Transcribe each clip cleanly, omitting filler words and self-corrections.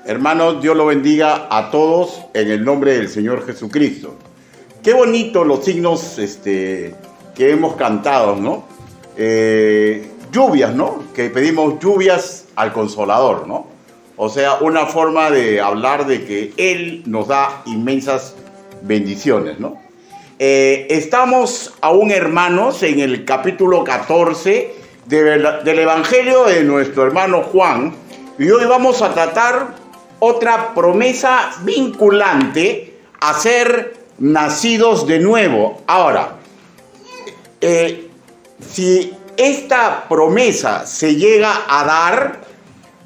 Hermanos, Dios lo bendiga a todos en el nombre del Señor Jesucristo. Qué bonito los signos que hemos cantado, ¿no? Lluvias, ¿no? Que pedimos lluvias al Consolador, ¿no? O sea, una forma de hablar de que Él nos da inmensas bendiciones, ¿no? Estamos aún, hermanos, en el capítulo 14 del Evangelio de nuestro hermano Juan, y hoy vamos a tratar otra promesa vinculante a ser nacidos de nuevo. Ahora, si esta promesa se llega a dar,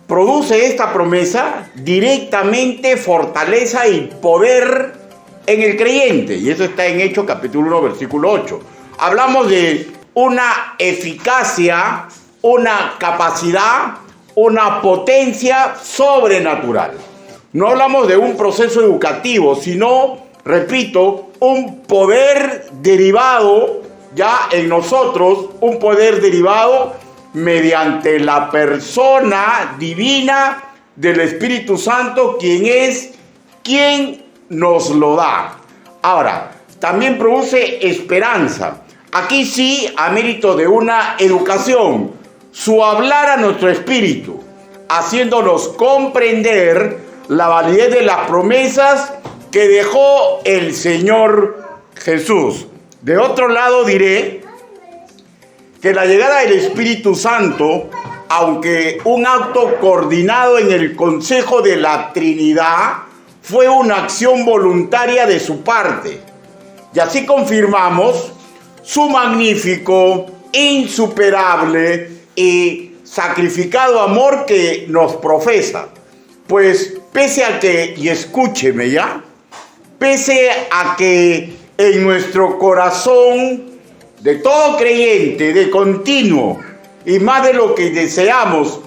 produce esta promesa directamente fortaleza y poder en el creyente. Y eso está en Hechos capítulo 1, versículo 8. Hablamos de una eficacia, una capacidad, una potencia sobrenatural. No hablamos de un proceso educativo, sino, repito, un poder derivado ya en nosotros, un poder derivado mediante la persona divina del Espíritu Santo, quien nos lo da. Ahora, también produce esperanza. Aquí sí, a mérito de una educación, su hablar a nuestro espíritu, haciéndonos comprender la validez de las promesas que dejó el Señor Jesús. De otro lado diré que la llegada del Espíritu Santo, aunque un acto coordinado en el Consejo de la Trinidad, fue una acción voluntaria de su parte. Y así confirmamos su magnífico, insuperable y sacrificado amor que nos profesa. Pues pese a que, y escúcheme ya, pese a que en nuestro corazón de todo creyente, de continuo, y más de lo que deseamos,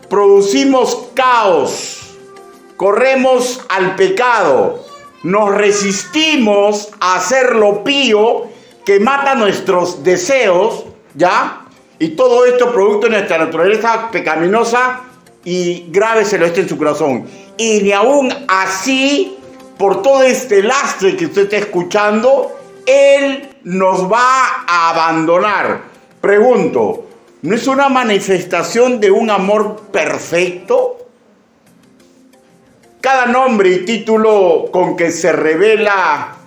producimos caos, corremos al pecado, nos resistimos a hacer lo pío que mata nuestros deseos, ¿ya? Y todo esto producto de nuestra naturaleza pecaminosa y grave celeste en su corazón. Y ni aún así, por todo este lastre que usted está escuchando, Él nos va a abandonar. Pregunto, ¿no es una manifestación de un amor perfecto? Cada nombre y título con que se revela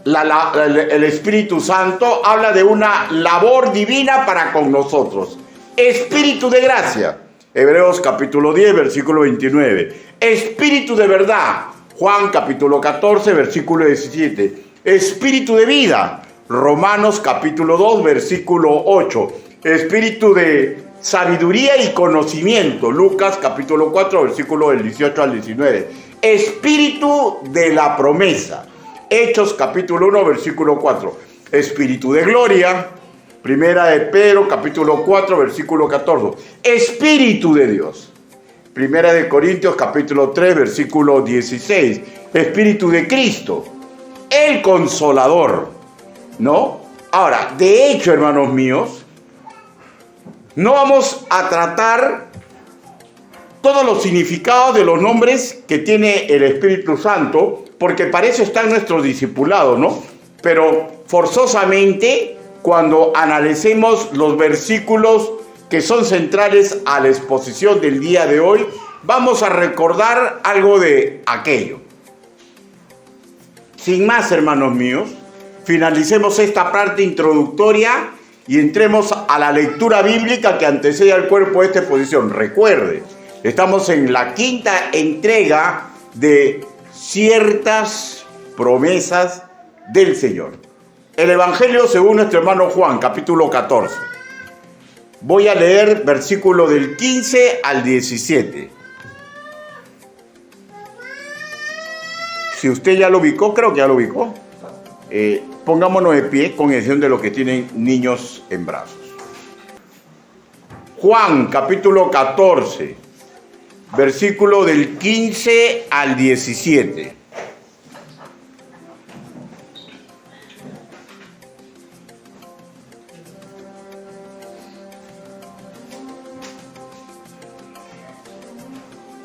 el Espíritu Santo habla de una labor divina para con nosotros. Espíritu de gracia, Hebreos capítulo 10, versículo 29. Espíritu de verdad, Juan capítulo 14, versículo 17. Espíritu de vida, Romanos capítulo 2, versículo 8. Espíritu de sabiduría y conocimiento, Lucas capítulo 4, versículo del 18 al 19. Espíritu de la promesa, Hechos capítulo 1, versículo 4. Espíritu de gloria, Primera de Pedro capítulo 4, versículo 14. Espíritu de Dios, Primera de Corintios capítulo 3, versículo 16. Espíritu de Cristo, el Consolador, ¿no? Ahora, de hecho, hermanos míos, no vamos a tratar todos los significados de los nombres que tiene el Espíritu Santo, porque para eso está en nuestro discipulado, ¿no? Pero forzosamente, cuando analicemos los versículos que son centrales a la exposición del día de hoy, vamos a recordar algo de aquello. Sin más, hermanos míos, finalicemos esta parte introductoria y entremos a la lectura bíblica que antecede al cuerpo de esta exposición. Recuerde, estamos en la quinta entrega de ciertas promesas del Señor. El Evangelio según nuestro hermano Juan, capítulo 14. Voy a leer versículo del 15 al 17. Si usted ya lo ubicó, creo que ya lo ubicó. Pongámonos de pie con excepción de los que tienen niños en brazos. Juan, capítulo 14, versículo del 15 al 17.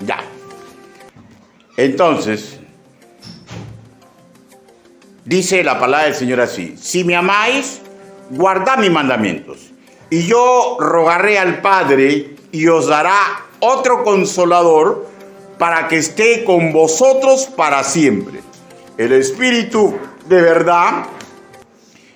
Ya. Entonces, dice la palabra del Señor así: si me amáis, guardad mis mandamientos. Y yo rogaré al Padre y os dará otro consolador para que esté con vosotros para siempre. El Espíritu de verdad,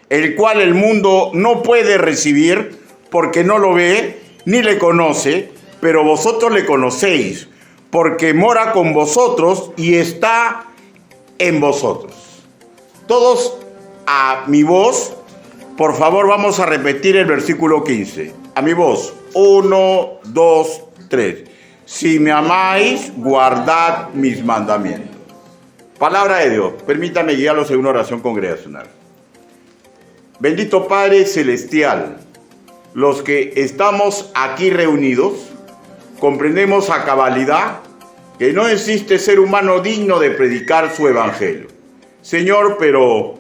el cual el mundo no puede recibir porque no lo ve ni le conoce, pero vosotros le conocéis, porque mora con vosotros y está en vosotros. Todos a mi voz, por favor, vamos a repetir el versículo 15. A mi voz, 1, 2, 3. Si me amáis, guardad mis mandamientos. Palabra de Dios. Permítame guiarlos en una oración congregacional. Bendito Padre Celestial, los que estamos aquí reunidos, comprendemos a cabalidad que no existe ser humano digno de predicar su evangelio. Señor, pero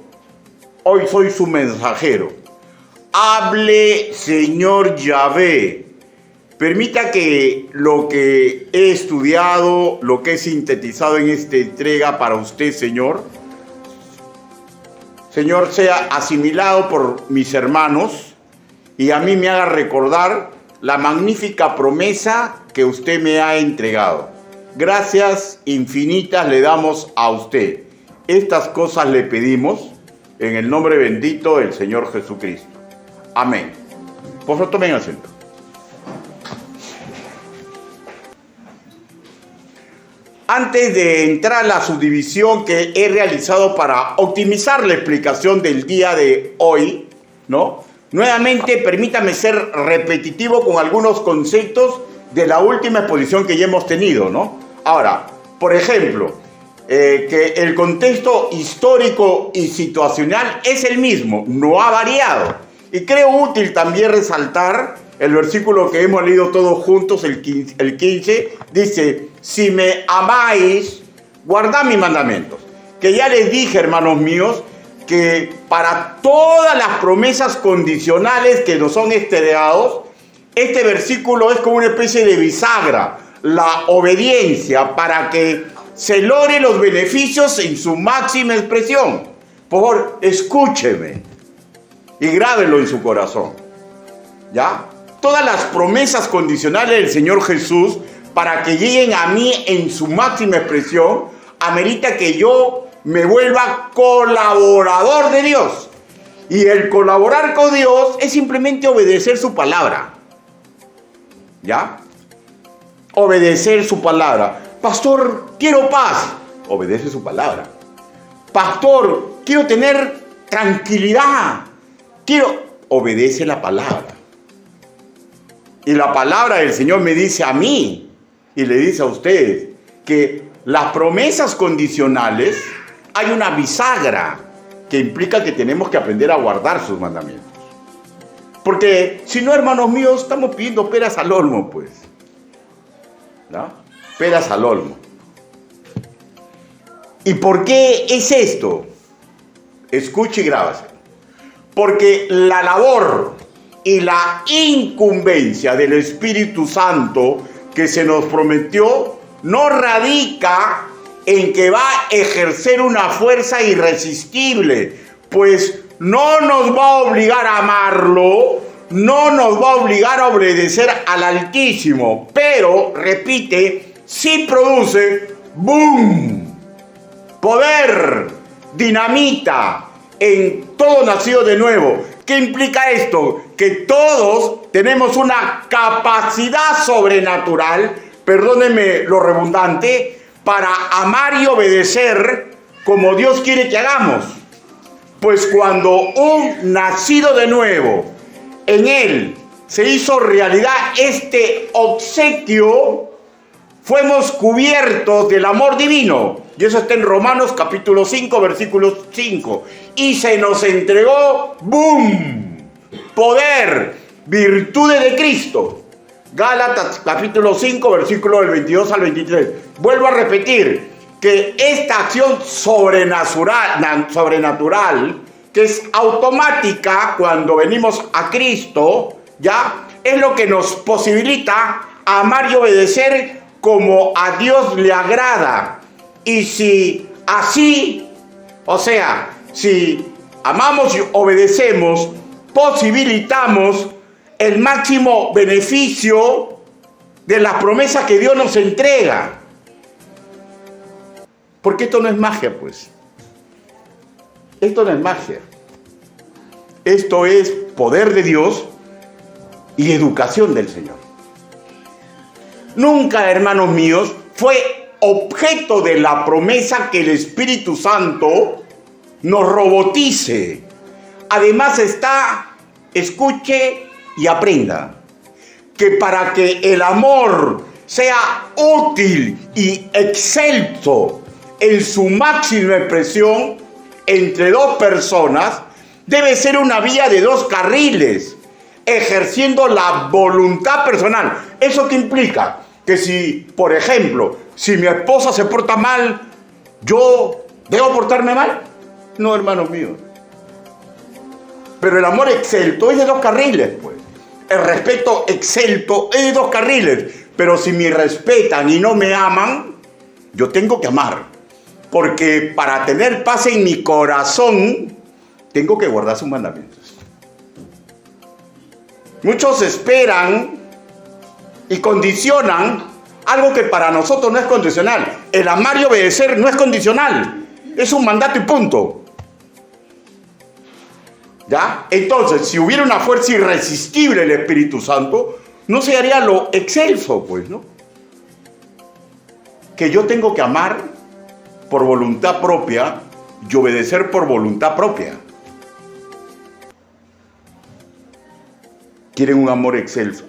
hoy soy su mensajero. Hable, Señor Yahvé. Permita que lo que he estudiado, lo que he sintetizado en esta entrega para usted, Señor, sea asimilado por mis hermanos y a mí me haga recordar la magnífica promesa que usted me ha entregado. Gracias infinitas le damos a usted. Estas cosas le pedimos en el nombre bendito del Señor Jesucristo. Amén. Por favor, tomen asiento. Antes de entrar a la subdivisión que he realizado para optimizar la explicación del día de hoy, ¿no? Nuevamente, permítame ser repetitivo con algunos conceptos de la última exposición que ya hemos tenido, ¿no? Ahora, por ejemplo, que el contexto histórico y situacional es el mismo, no ha variado. Y creo útil también resaltar el versículo que hemos leído todos juntos, el 15, dice: si me amáis, guardad mis mandamientos. Que ya les dije, hermanos míos, que para todas las promesas condicionales que nos son entregados, este versículo es como una especie de bisagra, la obediencia, para que se logren los beneficios en su máxima expresión. Por favor, escúcheme y grábelo en su corazón, ¿ya? Todas las promesas condicionales del Señor Jesús, para que lleguen a mí en su máxima expresión, amerita que yo me vuelva colaborador de Dios. Y el colaborar con Dios es simplemente obedecer su palabra, ¿ya? Obedecer su palabra. Pastor, quiero paz. Obedece su palabra. Pastor, quiero tener tranquilidad. Obedece la palabra. Y la palabra del Señor me dice a mí y le dice a ustedes que las promesas condicionales hay una bisagra que implica que tenemos que aprender a guardar sus mandamientos. Porque si no, hermanos míos, estamos pidiendo peras al olmo, pues. ¿No? Peras al olmo. ¿Y por qué es esto? Escuche y grábase. Porque la labor y la incumbencia del Espíritu Santo que se nos prometió no radica en que va a ejercer una fuerza irresistible, pues no nos va a obligar a amarlo, no nos va a obligar a obedecer al Altísimo, pero, repite, sí produce ¡boom! Poder, dinamita en todo nacido de nuevo. ¿Qué implica esto? Que todos tenemos una capacidad sobrenatural, perdónenme lo redundante, para amar y obedecer como Dios quiere que hagamos. Pues cuando un nacido de nuevo, en él se hizo realidad este obsequio, fuimos cubiertos del amor divino. Y eso está en Romanos capítulo 5, versículo 5. Y se nos entregó, ¡boom!, poder, virtudes de Cristo. Gálatas capítulo 5, versículo del 22 al 23. Vuelvo a repetir que esta acción sobrenatural, que es automática cuando venimos a Cristo, ¿ya? Es lo que nos posibilita amar y obedecer como a Dios le agrada. Y si así, o sea, si amamos y obedecemos, posibilitamos el máximo beneficio de las promesas que Dios nos entrega. Porque esto no es magia, pues. Esto no es magia. Esto es poder de Dios y educación del Señor. Nunca, hermanos míos, fue objeto de la promesa que el Espíritu Santo nos robotice. Además está, escuche y aprenda, que para que el amor sea útil y excelso en su máxima expresión entre dos personas, debe ser una vía de dos carriles, ejerciendo la voluntad personal. ¿Eso qué implica? Que si, por ejemplo, si mi esposa se porta mal, ¿yo debo portarme mal? No, hermanos míos. Pero el amor excelso es de dos carriles, pues. El respeto excelso es de dos carriles. Pero si me respetan y no me aman, yo tengo que amar. Porque para tener paz en mi corazón, tengo que guardar sus mandamientos. Muchos esperan y condicionan algo que para nosotros no es condicional. El amar y obedecer no es condicional. Es un mandato y punto. ¿Ya? Entonces, si hubiera una fuerza irresistible del Espíritu Santo, no se haría lo excelso, pues, ¿no? Que yo tengo que amar por voluntad propia y obedecer por voluntad propia. ¿Quieren un amor excelso?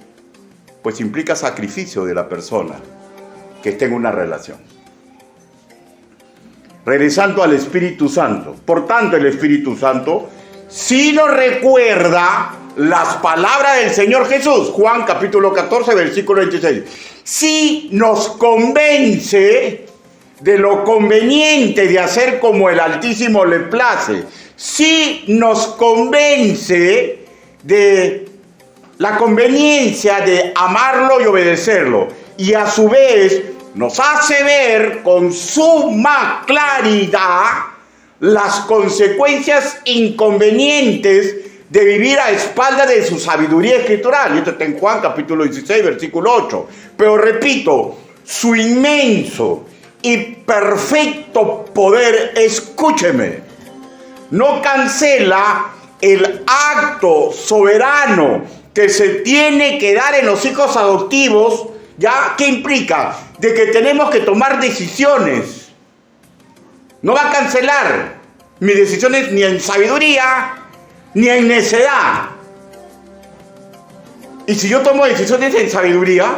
Pues implica sacrificio de la persona que esté en una relación. Regresando al Espíritu Santo. Por tanto, el Espíritu Santo sí nos recuerda las palabras del Señor Jesús. Juan capítulo 14, versículo 26. Sí nos convence de lo conveniente de hacer como el Altísimo le place. Sí nos convence de la conveniencia de amarlo y obedecerlo. Y a su vez nos hace ver con suma claridad las consecuencias inconvenientes de vivir a espaldas de su sabiduría escritural. Y esto está en Juan capítulo 16, versículo 8. Pero repito, su inmenso y perfecto poder, escúcheme, no cancela el acto soberano que se tiene que dar en los hijos adoptivos, ¿ya? ¿Qué implica? De que tenemos que tomar decisiones. No va a cancelar mis decisiones ni en sabiduría, ni en necedad. Y si yo tomo decisiones en sabiduría,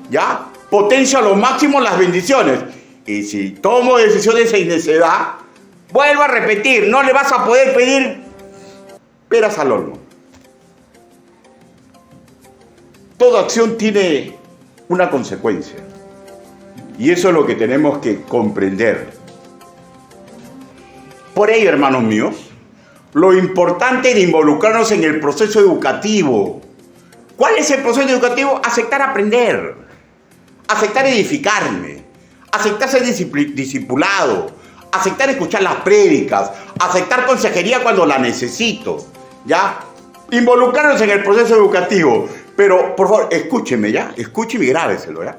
¿ya? Potencio a lo máximo las bendiciones. Y si tomo decisiones en necedad, vuelvo a repetir, no le vas a poder pedir peras al horno. Toda acción tiene una consecuencia. Y eso es lo que tenemos que comprender. Por ello, hermanos míos, lo importante de involucrarnos en el proceso educativo. ¿Cuál es el proceso educativo? Aceptar aprender, aceptar edificarme, aceptar ser discipulado, aceptar escuchar las prédicas, aceptar consejería cuando la necesito, ¿ya? Involucrarnos en el proceso educativo. Pero, por favor, escúcheme, ¿ya? Escúcheme y grábeselo, ¿ya?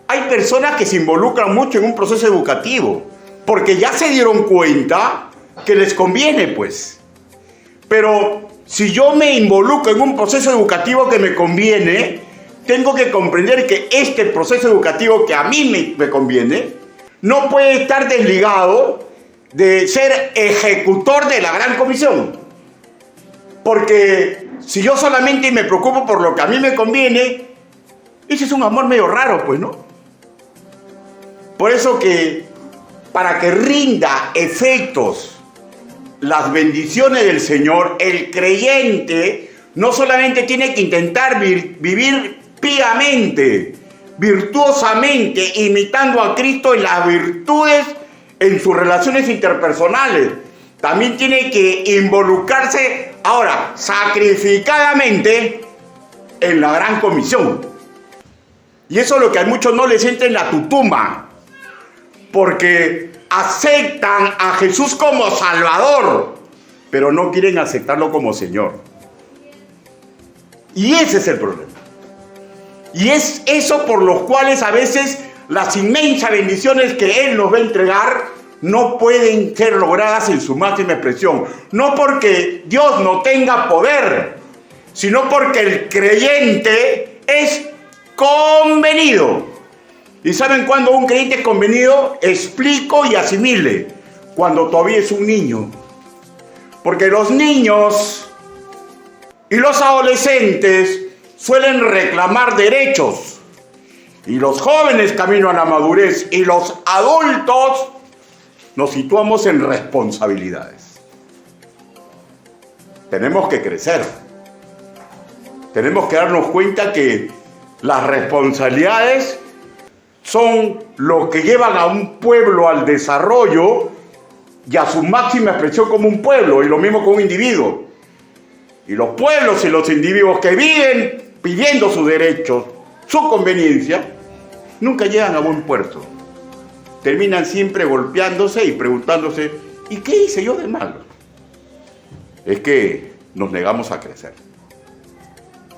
Hay personas que se involucran mucho en un proceso educativo porque ya se dieron cuenta que les conviene, pues. Pero si yo me involucro en un proceso educativo que me conviene, tengo que comprender que este proceso educativo que a mí me conviene no puede estar desligado de ser ejecutor de la gran comisión. Porque si yo solamente me preocupo por lo que a mí me conviene, ese es un amor medio raro, pues, ¿no? Por eso que para que rinda efectos las bendiciones del Señor, el creyente no solamente tiene que intentar vivir piamente, virtuosamente, imitando a Cristo en las virtudes, en sus relaciones interpersonales, también tiene que involucrarse ahora sacrificadamente en la gran comisión. Y eso es lo que a muchos no les entra en la tutuma. porque aceptan a Jesús como Salvador, pero no quieren aceptarlo como Señor. Y ese es el problema. Y es eso por los cuales a veces las inmensas bendiciones que Él nos va a entregar no pueden ser logradas en su máxima expresión. No porque Dios no tenga poder, sino porque el creyente es convenido. ¿Y saben cuándo un creyente es convenido? Explico y asimile. Cuando todavía es un niño. Porque los niños y los adolescentes suelen reclamar derechos. Y los jóvenes camino a la madurez y los adultos nos situamos en responsabilidades. Tenemos que crecer. Tenemos que darnos cuenta que las responsabilidades son lo que llevan a un pueblo al desarrollo y a su máxima expresión como un pueblo, y lo mismo con un individuo. Y los pueblos y los individuos que viven pidiendo sus derechos, su conveniencia, nunca llegan a buen puerto. Terminan siempre golpeándose y preguntándose, ¿y qué hice yo de malo? Es que nos negamos a crecer.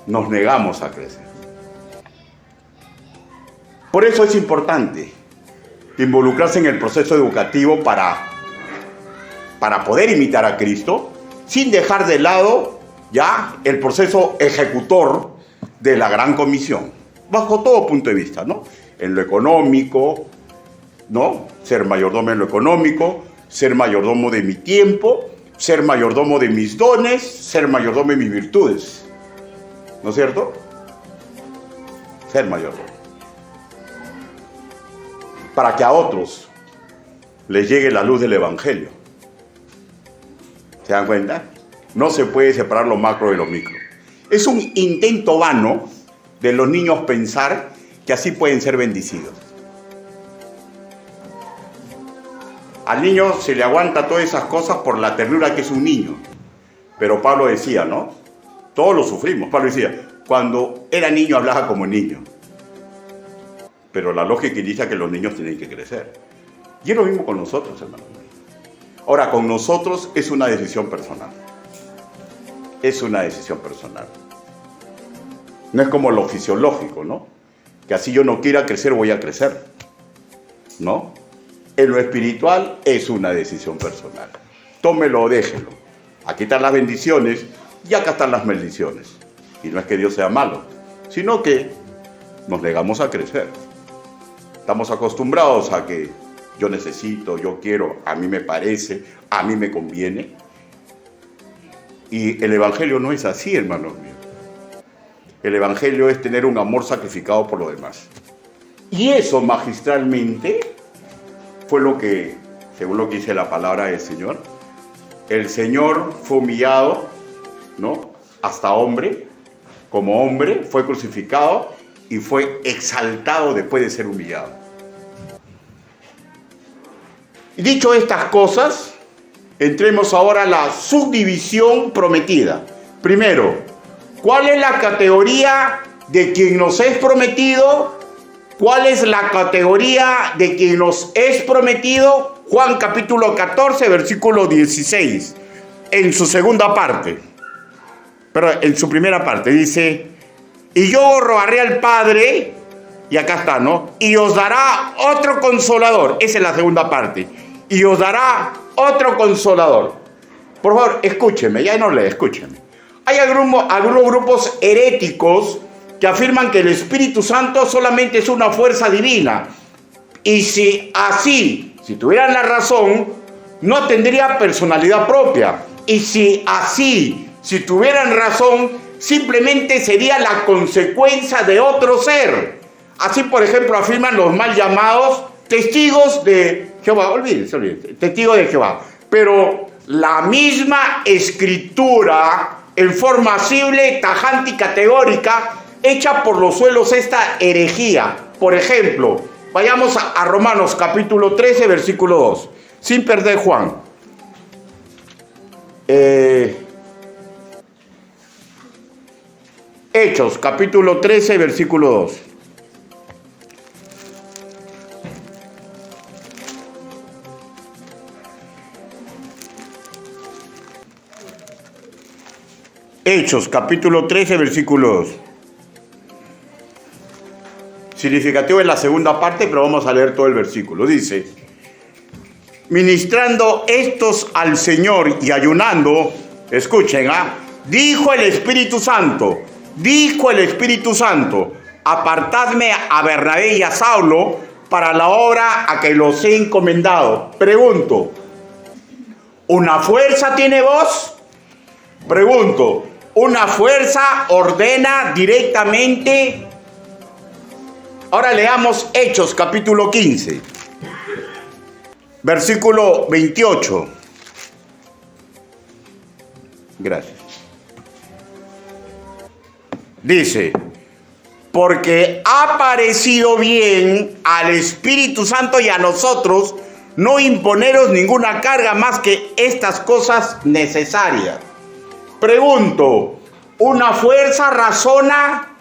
Nos negamos a crecer. Por eso es importante involucrarse en el proceso educativo para poder imitar a Cristo, sin dejar de lado ya el proceso ejecutor de la Gran Comisión, bajo todo punto de vista, ¿no? En lo económico, ¿no? Ser mayordomo en lo económico, ser mayordomo de mi tiempo, ser mayordomo de mis dones, ser mayordomo de mis virtudes, ¿no es cierto? Ser mayordomo. Para que a otros les llegue la luz del Evangelio. ¿Se dan cuenta? No se puede separar lo macro de lo micro. Es un intento vano de los niños pensar que así pueden ser bendecidos. Al niño se le aguanta todas esas cosas por la ternura que es un niño. Pero Pablo decía, ¿no? Todos lo sufrimos. Pablo decía, cuando era niño hablaba como niño. Pero la lógica indica que los niños tienen que crecer. Y es lo mismo con nosotros, hermanos. Ahora, con nosotros es una decisión personal. Es una decisión personal. No es como lo fisiológico, ¿no? Que así yo no quiera crecer, voy a crecer. ¿No? En lo espiritual es una decisión personal. Tómelo o déjelo. Aquí están las bendiciones y acá están las maldiciones. Y no es que Dios sea malo, sino que nos negamos a crecer. Estamos acostumbrados a que yo necesito, yo quiero, a mí me parece, a mí me conviene. Y el Evangelio no es así, hermanos míos. El Evangelio es tener un amor sacrificado por los demás. Y eso magistralmente fue lo que, según lo que dice la palabra del Señor, el Señor fue humillado, ¿no? Hasta hombre, como hombre, fue crucificado y fue exaltado después de ser humillado. Y dicho estas cosas, entremos ahora a la subdivisión prometida. Primero, ¿cuál es la categoría de quien nos es prometido? ¿Cuál es la categoría de quien nos es prometido? Juan capítulo 14, versículo 16, en su segunda parte. Pero en su primera parte dice, y yo rogaré al Padre, y acá está, ¿no? Y os dará otro consolador. Esa es la segunda parte. Y os dará otro consolador. Por favor, escúcheme, ya no le escúcheme. Hay algunos grupos heréticos que afirman que el Espíritu Santo solamente es una fuerza divina. Y si tuvieran la razón, no tendría personalidad propia. Y si tuvieran razón, simplemente sería la consecuencia de otro ser. Así, por ejemplo, afirman los mal llamados testigos de Jehová. Olvídense, testigos de Jehová. Pero la misma escritura, en forma simple, tajante y categórica, echa por los suelos esta herejía. Por ejemplo, vayamos a Romanos capítulo 13, versículo 2. Sin perder Juan. Hechos, capítulo 13, versículo 2. Hechos, capítulo 13, versículo 2. Significativo en la segunda parte, pero vamos a leer todo el versículo. Dice: ministrando estos al Señor y ayunando, escuchen, dijo el Espíritu Santo, apartadme a Bernabé y a Saulo para la obra a que los he encomendado. Pregunto, ¿una fuerza tiene voz? Pregunto, ¿una fuerza ordena directamente? Ahora leamos Hechos capítulo 15, versículo 28. Gracias. Dice: porque ha parecido bien al Espíritu Santo y a nosotros no imponeros ninguna carga más que estas cosas necesarias. Pregunto, ¿una fuerza razona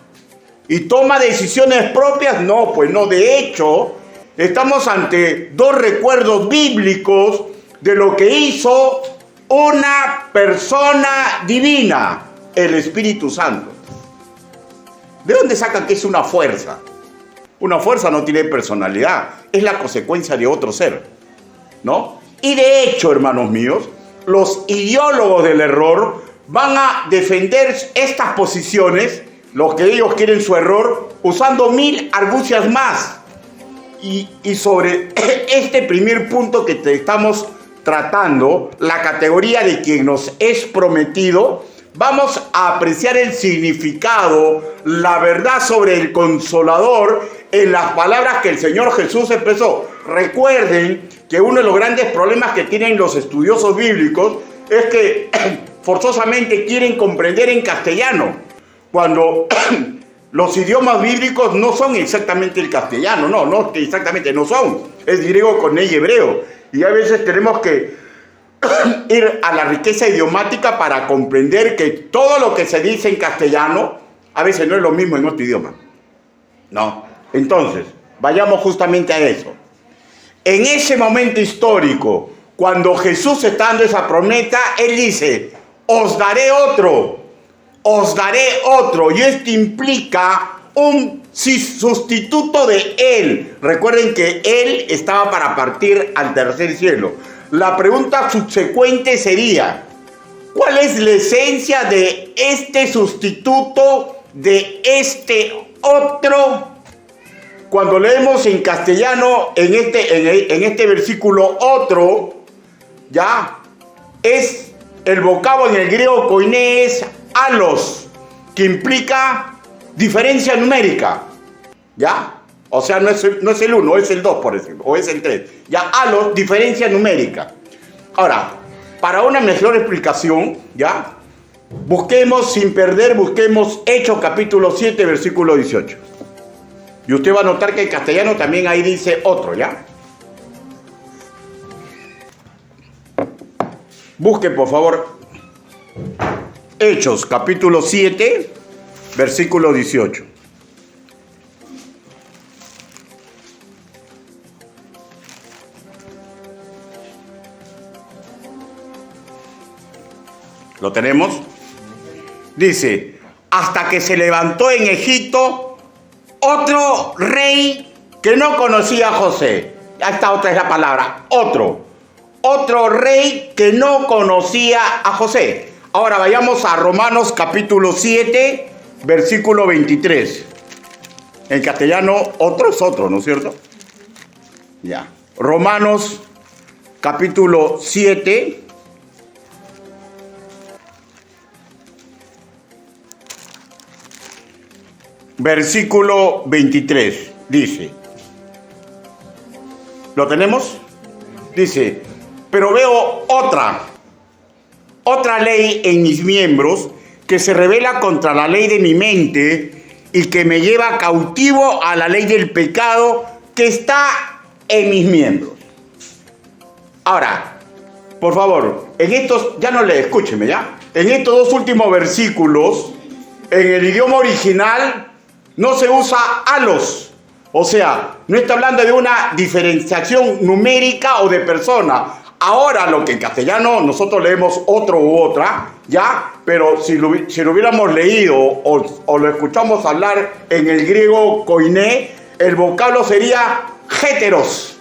y toma decisiones propias? No, pues no. De hecho, estamos ante dos recuerdos bíblicos de lo que hizo una persona divina, el Espíritu Santo. ¿De dónde sacan que es una fuerza? Una fuerza no tiene personalidad, es la consecuencia de otro ser, ¿no? Y de hecho, hermanos míos, los ideólogos del error van a defender estas posiciones, los que ellos quieren su error, usando 1000 argucias más. Y sobre este primer punto que te estamos tratando, la categoría de quien nos es prometido, vamos a apreciar el significado, la verdad sobre el Consolador en las palabras que el Señor Jesús expresó. Recuerden que uno de los grandes problemas que tienen los estudiosos bíblicos es que forzosamente quieren comprender en castellano, cuando los idiomas bíblicos no son exactamente el castellano, no exactamente, no son. Es griego con y hebreo. Y a veces tenemos que ir a la riqueza idiomática para comprender que todo lo que se dice en castellano a veces no es lo mismo en otro idioma. No. Entonces, vayamos justamente a eso. En ese momento histórico, cuando Jesús está dando esa promesa, Él dice: os daré otro. Y esto implica un sustituto de Él. Recuerden que Él estaba para partir al tercer cielo. La pregunta subsecuente sería: ¿cuál es la esencia de este sustituto, de este otro? Cuando leemos en castellano, en este versículo, otro, ya, es el vocablo en el griego koiné, es alos, que implica diferencia numérica, ¿ya? O sea, no es el 1, es el 2, por ejemplo, o es el 3. Ya, alos, diferencia numérica. Ahora, para una mejor explicación, ¿ya? Busquemos Hechos capítulo 7, versículo 18. Y usted va a notar que en castellano también ahí dice otro, ¿ya? Busque, por favor, Hechos capítulo 7, versículo 18. ¿Lo tenemos? Dice: hasta que se levantó en Egipto otro rey que no conocía a José. Esta otra es la palabra, otro rey que no conocía a José. Ahora vayamos a Romanos capítulo 7, versículo 23. En castellano, otro es otro, ¿no es cierto? Ya. Romanos capítulo 7, versículo 23. Dice, ¿lo tenemos? Dice: pero veo otra ley en mis miembros que se rebela contra la ley de mi mente y que me lleva cautivo a la ley del pecado que está en mis miembros. Ahora, por favor, en estos, escúcheme ya, en estos dos últimos versículos, en el idioma original no se usa alos, o sea, no está hablando de una diferenciación numérica o de persona. Ahora lo que en castellano nosotros leemos otro u otra, ¿ya? Pero si lo hubiéramos leído o lo escuchamos hablar en el griego koiné, el vocablo sería héteros.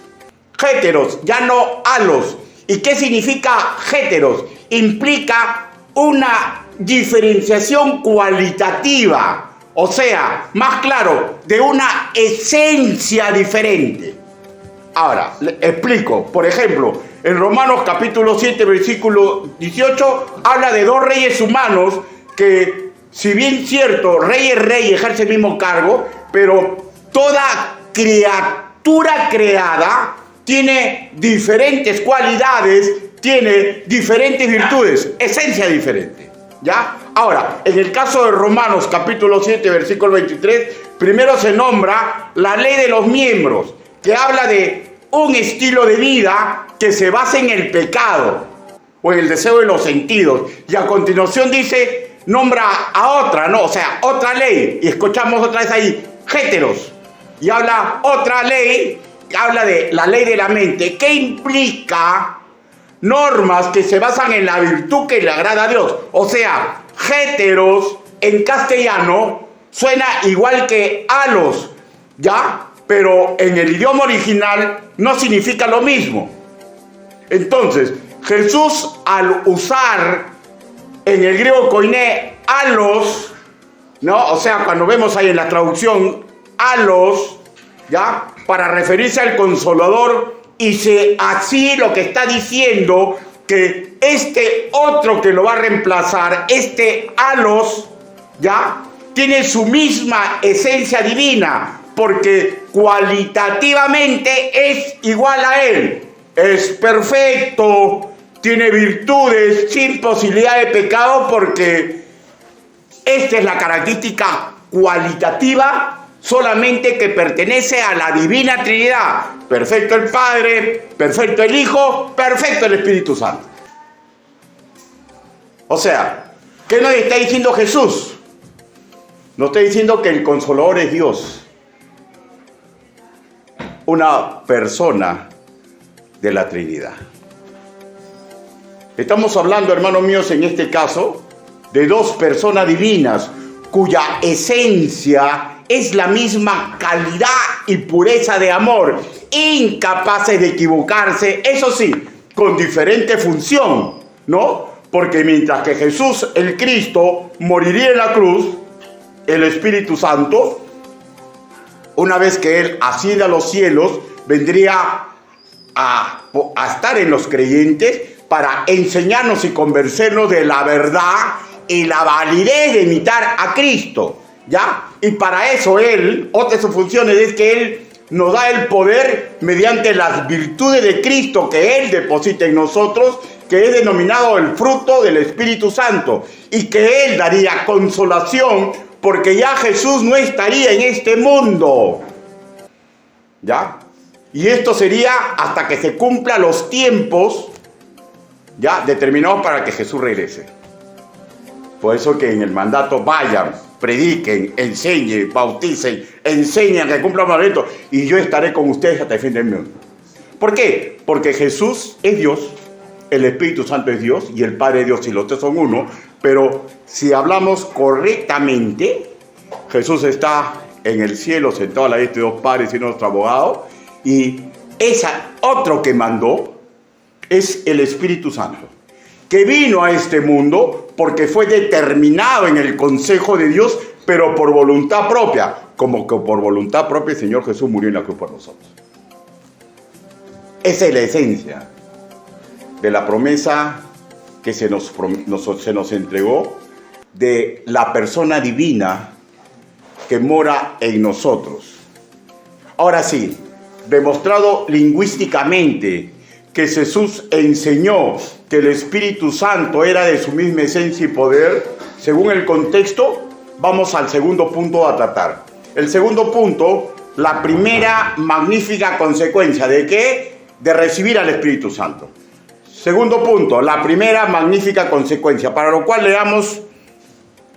Héteros, ya no alos. ¿Y qué significa héteros? Implica una diferenciación cualitativa, o sea, más claro, de una esencia diferente. Ahora, le explico. Por ejemplo, en Romanos capítulo 7, versículo 18, habla de dos reyes humanos que, si bien cierto, rey es rey, ejerce el mismo cargo, pero toda criatura creada tiene diferentes cualidades, tiene diferentes virtudes, esencia diferente, ¿ya? Ahora, en el caso de Romanos capítulo 7, versículo 23, primero se nombra la ley de los miembros, que habla de un estilo de vida que se basa en el pecado o en el deseo de los sentidos. Y a continuación dice, nombra a otra, ¿no? O sea, otra ley. Y escuchamos otra vez ahí, héteros. Y habla otra ley, habla de la ley de la mente, que implica normas que se basan en la virtud que le agrada a Dios. O sea, héteros en castellano suena igual que alos, ¿ya? Pero en el idioma original no significa lo mismo. Entonces, Jesús, al usar en el griego koiné alos, ¿no? O sea, cuando vemos ahí en la traducción alos, ¿ya? Para referirse al Consolador, y así lo que está diciendo, que este otro que lo va a reemplazar, este alos, ¿ya? Tiene su misma esencia divina, porque cualitativamente es igual a él. Es perfecto, tiene virtudes, sin posibilidad de pecado, porque esta es la característica cualitativa solamente que pertenece a la Divina Trinidad. Perfecto el Padre, perfecto el Hijo, perfecto el Espíritu Santo. O sea, ¿qué nos está diciendo Jesús? Nos está diciendo que el Consolador es Dios, una persona de la Trinidad. Estamos hablando, hermanos míos, en este caso, de dos personas divinas cuya esencia es la misma calidad y pureza de amor, incapaces de equivocarse, eso sí, con diferente función, ¿no? Porque mientras que Jesús, el Cristo, moriría en la cruz, el Espíritu Santo, una vez que Él asciende a los cielos, vendría a estar en los creyentes para enseñarnos y convencernos de la verdad y la validez de imitar a Cristo, ¿ya? Y para eso Él, otra de sus funciones es que Él nos da el poder mediante las virtudes de Cristo que Él deposita en nosotros, que es denominado el fruto del Espíritu Santo, y que Él daría consolación, porque ya Jesús no estaría en este mundo, ¿ya? Y esto sería hasta que se cumplan los tiempos, ya, determinados para que Jesús regrese. Por eso que en el mandato vayan, prediquen, enseñen, bauticen, enseñen, que cumplan los mandamientos, y yo estaré con ustedes hasta el fin del mundo. ¿Por qué? Porque Jesús es Dios, el Espíritu Santo es Dios y el Padre es Dios, y los tres son uno. Pero si hablamos correctamente, Jesús está en el cielo sentado a la diestra de Dios Padre y nuestro abogado, y ese otro que mandó es el Espíritu Santo, que vino a este mundo porque fue determinado en el consejo de Dios, pero por voluntad propia, como que por voluntad propia el Señor Jesús murió en la cruz por nosotros. Esa es la esencia de la promesa que se nos entregó, de la persona divina que mora en nosotros. Ahora sí, demostrado lingüísticamente que Jesús enseñó que el Espíritu Santo era de su misma esencia y poder, según el contexto, vamos al segundo punto a tratar. El segundo punto, la primera magnífica consecuencia de ¿qué? De recibir al Espíritu Santo. Segundo punto, la primera magnífica consecuencia, para lo cual leamos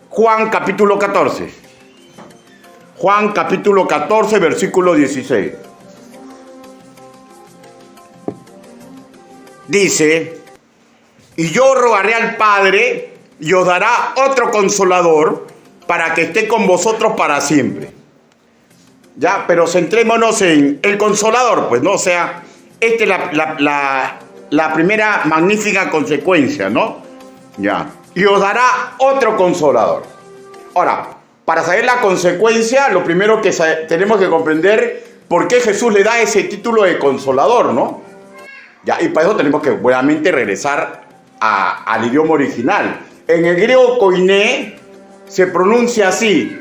Juan capítulo 14. Juan capítulo 14, versículo 16. dice, y yo rogaré al Padre y os dará otro consolador para que esté con vosotros para siempre. Ya, pero centrémonos en el consolador, pues, ¿no? O sea, esta es la primera magnífica consecuencia, ¿no? Ya, y os dará otro consolador. Ahora, para saber la consecuencia, lo primero que tenemos que comprender por qué Jesús le da ese título de consolador, ¿no? Ya, y para eso tenemos que buenamente regresar al idioma original. En el griego koiné se pronuncia así,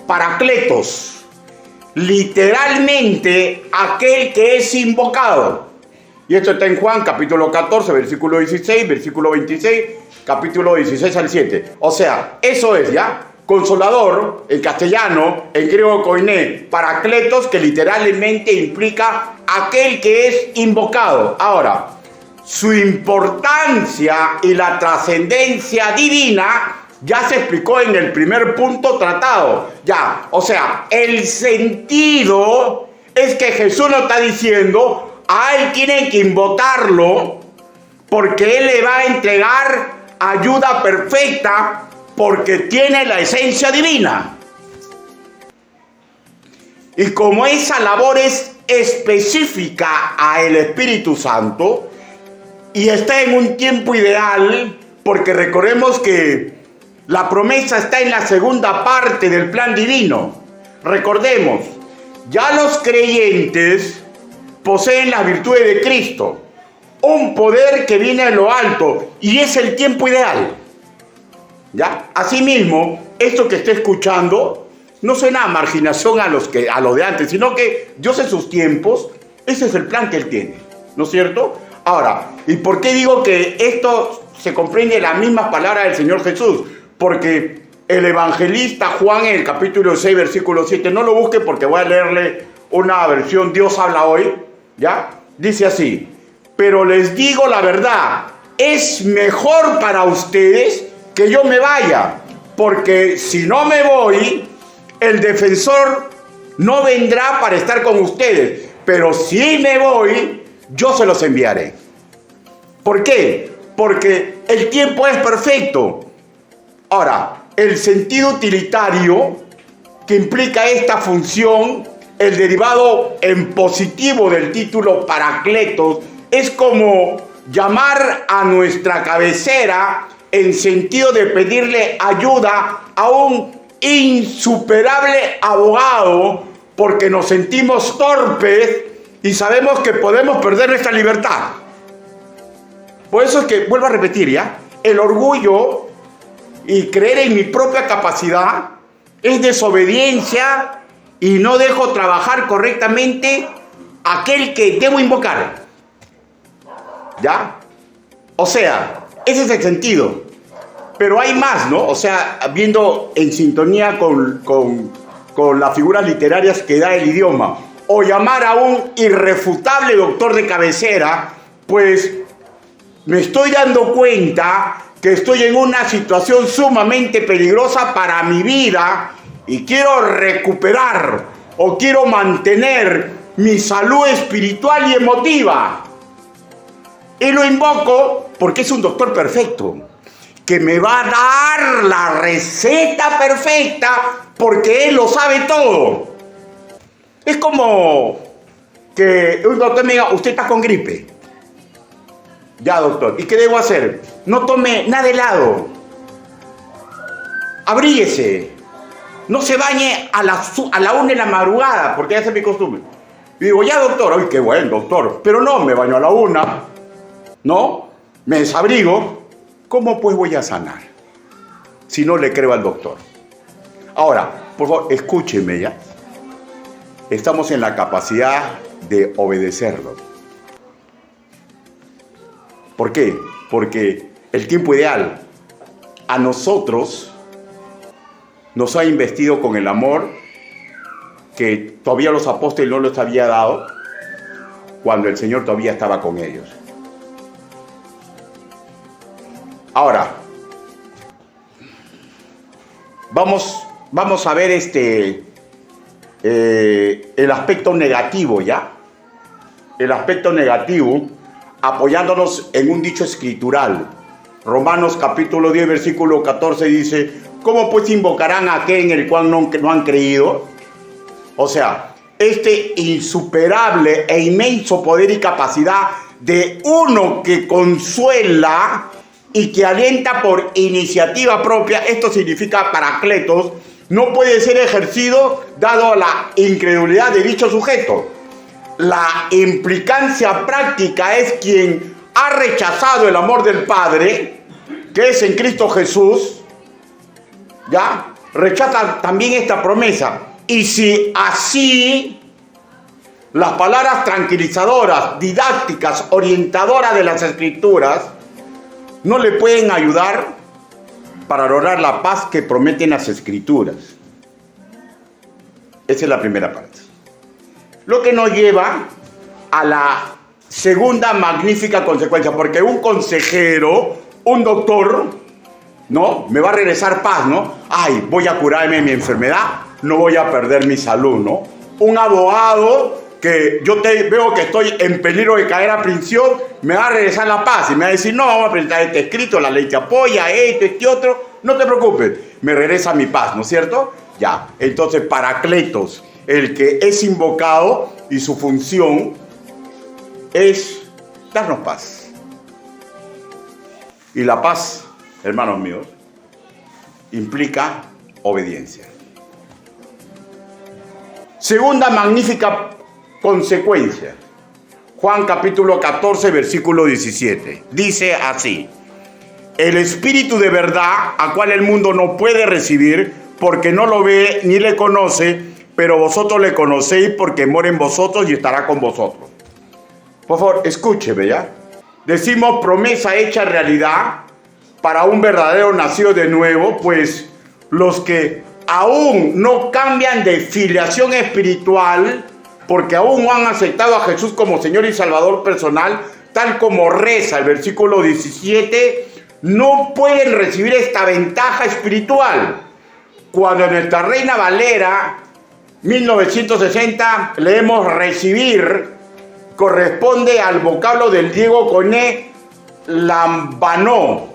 Parakletos, literalmente aquel que es invocado. Y esto está en Juan capítulo 14, versículo 16, versículo 26, capítulo 16 al 7. O sea, eso es, ¿ya? Consolador, en castellano, en griego koiné, Parakletos, que literalmente implica aquel que es invocado. Ahora, su importancia y la trascendencia divina ya se explicó en el primer punto tratado. Ya, o sea, el sentido es que Jesús nos está diciendo, a él tienen que invocarlo porque él le va a entregar ayuda perfecta porque tiene la esencia divina. Y como esa labor es específica al Espíritu Santo y está en un tiempo ideal, porque recordemos que la promesa está en la segunda parte del plan divino. Recordemos, ya los creyentes poseen las virtudes de Cristo, un poder que viene de lo alto y es el tiempo ideal. ¿Ya? Asimismo, esto que esté escuchando no suena a marginación a lo de antes, sino que Dios en sus tiempos, ese es el plan que Él tiene, ¿no es cierto? Ahora, ¿y por qué digo que esto se comprende en las mismas palabras del Señor Jesús? Porque el evangelista Juan en el capítulo 6, versículo 7, no lo busque porque voy a leerle una versión Dios habla hoy, ¿ya? Dice así, pero les digo la verdad, es mejor para ustedes que yo me vaya, porque si no me voy, el defensor no vendrá para estar con ustedes, pero si me voy, yo se los enviaré. ¿Por qué? Porque el tiempo es perfecto. Ahora, el sentido utilitario que implica esta función, el derivado en positivo del título Parakletos, es como llamar a nuestra cabecera en sentido de pedirle ayuda a un insuperable abogado porque nos sentimos torpes y sabemos que podemos perder nuestra libertad. Por eso es que, vuelvo a repetir, ¿ya? El orgullo y creer en mi propia capacidad es desobediencia y no dejo trabajar correctamente aquel que debo invocar. ¿Ya? O sea, ese es el sentido. Pero hay más, ¿no? O sea, viendo en sintonía con las figuras literarias que da el idioma, o llamar a un irrefutable doctor de cabecera, pues me estoy dando cuenta que estoy en una situación sumamente peligrosa para mi vida y quiero recuperar o quiero mantener mi salud espiritual y emotiva. Y lo invoco porque es un doctor perfecto, que me va a dar la receta perfecta porque él lo sabe todo. Es como que un doctor me diga, usted está con gripe. Ya, doctor. ¿Y qué debo hacer? No tome nada de helado. Abríguese. No se bañe a la 1 de la madrugada, porque esa es mi costumbre. Y digo, ya, doctor. Ay, qué buen doctor. Pero no, me baño a la 1. ¿No? Me desabrigo. ¿Cómo pues voy a sanar? Si no le creo al doctor. Ahora, por favor, escúcheme ya. Estamos en la capacidad de obedecerlo. ¿Por qué? Porque el tiempo ideal a nosotros nos ha investido con el amor que todavía los apóstoles no les había dado cuando el Señor todavía estaba con ellos. Ahora, vamos a ver el aspecto negativo, ¿ya? El aspecto negativo apoyándonos en un dicho escritural. Romanos capítulo 10, versículo 14 dice: ¿cómo pues invocarán a aquel en el cual no han creído? O sea, este insuperable e inmenso poder y capacidad de uno que consuela y que alienta por iniciativa propia, esto significa paracletos, no puede ser ejercido dado la incredulidad de dicho sujeto. La implicancia práctica es quien ha rechazado el amor del Padre, que es en Cristo Jesús, ¿ya? Rechaza también esta promesa. Y si así las palabras tranquilizadoras, didácticas, orientadoras de las Escrituras no le pueden ayudar para lograr la paz que prometen las Escrituras. Esa es la primera parte. Lo que nos lleva a la segunda magnífica consecuencia, porque un consejero, un doctor, ¿no? Me va a regresar paz, ¿no? Ay, voy a curarme de mi enfermedad, no voy a perder mi salud, ¿no? Un abogado que veo que estoy en peligro de caer a prisión, me va a regresar la paz y me va a decir: no, vamos a presentar este escrito, la ley te apoya, este otro, no te preocupes, me regresa mi paz, ¿no es cierto? Ya, entonces Paracletos, el que es invocado y su función es darnos paz. Y la paz, hermanos míos, implica obediencia. Segunda magnífica consecuencia. Juan capítulo 14, versículo 17. Dice así: el Espíritu de verdad, a cual el mundo no puede recibir, porque no lo ve ni le conoce, pero vosotros le conocéis porque mora en vosotros y estará con vosotros. Por favor, escúcheme, ¿ya? Decimos promesa hecha realidad para un verdadero nacido de nuevo, pues los que aún no cambian de filiación espiritual, porque aún no han aceptado a Jesús como Señor y Salvador personal, tal como reza el versículo 17, no pueden recibir esta ventaja espiritual. Cuando en nuestra Reina Valera 1960 leemos recibir, corresponde al vocablo del griego koine lambanó,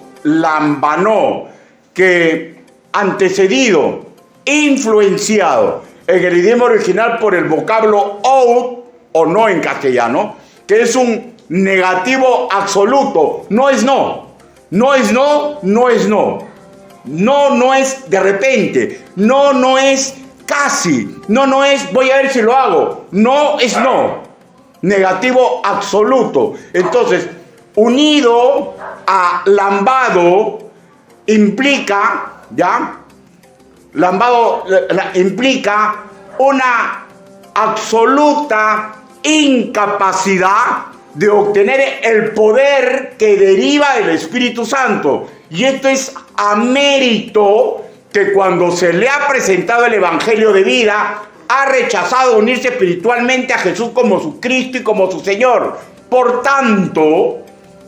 que antecedido, influenciado en el idioma original por el vocablo ou, o no en castellano, que es un negativo absoluto. No es no, no es no, no es no. No, no es de repente. No, no es casi. No, no es voy a ver si lo hago. No es no. Negativo absoluto. Entonces, unido a lambado implica, ¿ya? Lambado implica una absoluta incapacidad de obtener el poder que deriva del Espíritu Santo. Y esto es a mérito que cuando se le ha presentado el Evangelio de vida, ha rechazado unirse espiritualmente a Jesús como su Cristo y como su Señor. Por tanto,